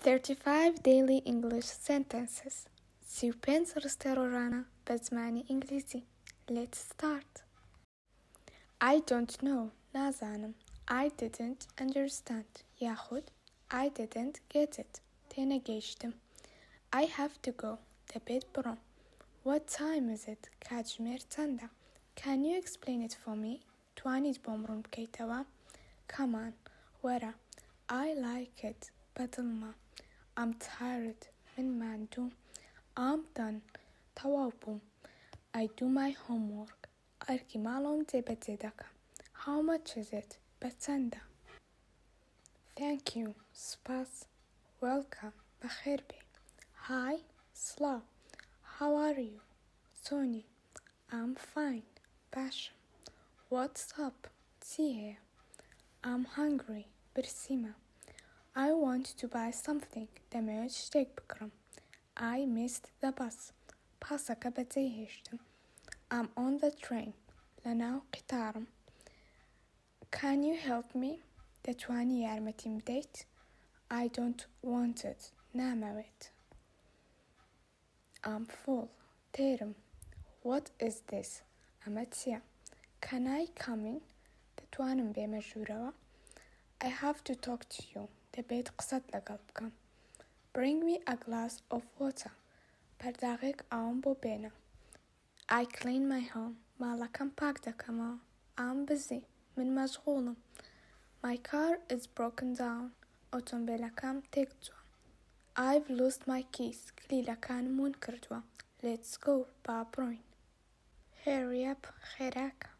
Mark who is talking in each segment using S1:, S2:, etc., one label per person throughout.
S1: 35 daily English sentences. 35 ڕستەی ڕۆژانە بە زمانی ئینگلیزی. Let's start. I don't know. نازانم. I didn't understand. یاخود I didn't get it. تێنەگەیشتم. I have to go. دەبێت بڕۆم. What time is it? کاتژمێر چەندە؟ Can you explain it for me? توانیت بۆم ڕوون بکەیتەوە؟ Come on. وەرە. I like it. بەدڵمە. I'm tired. من ماندووم. I'm done. تەواو بووم. I do my homework. ئەرکی ماڵەوەم جێبەجێ دەکەم. How much is it? بەچەندە؟ Thank you. سپاس. Welcome. بەخێربێ. Hi. سڵاو. How are you? چۆنی؟ I'm fine. باشم. What's up? چی هەیە؟ I'm hungry. برسیمە. I want to buy something. دەمەوێت شتێک بکڕم. I missed the bus. پاسەکە بەجێ هێشتم. I'm on the train. لەناو قیتارم. Can you help me? دەتوانی یارمەتیم بدەیت؟ I don't want it. نامەوێت. I'm full. تێرم. What is this? ئەمە چییە؟ Can I come in? دەتوانم بێمە ژوورەوە؟ I have to talk to you. دەبێت قسەت لەگەڵ بکەم. Bring me a glass of water. پەرداغێک ئاوم بۆ بێنە. I clean my home. ماڵەکەم پاک دەکەمەوە. I'm busy. من مەشغوڵم. My car is broken down. ئۆتۆمبیلەکەم تێک چووە. I've lost my keys. کلیلەکانم ون کردووە. Let's go. با بڕۆین. Hurry up. خێراکە.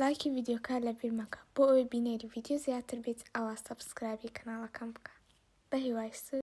S1: لایکی ڤیدیۆکە لەبیر مەکە بۆ ئەوەی بینێری ڤیدیۆ زیاتر بێت ئەوە سەبسکرایبی کەناڵەکەم بکە. بە هیوای سوود.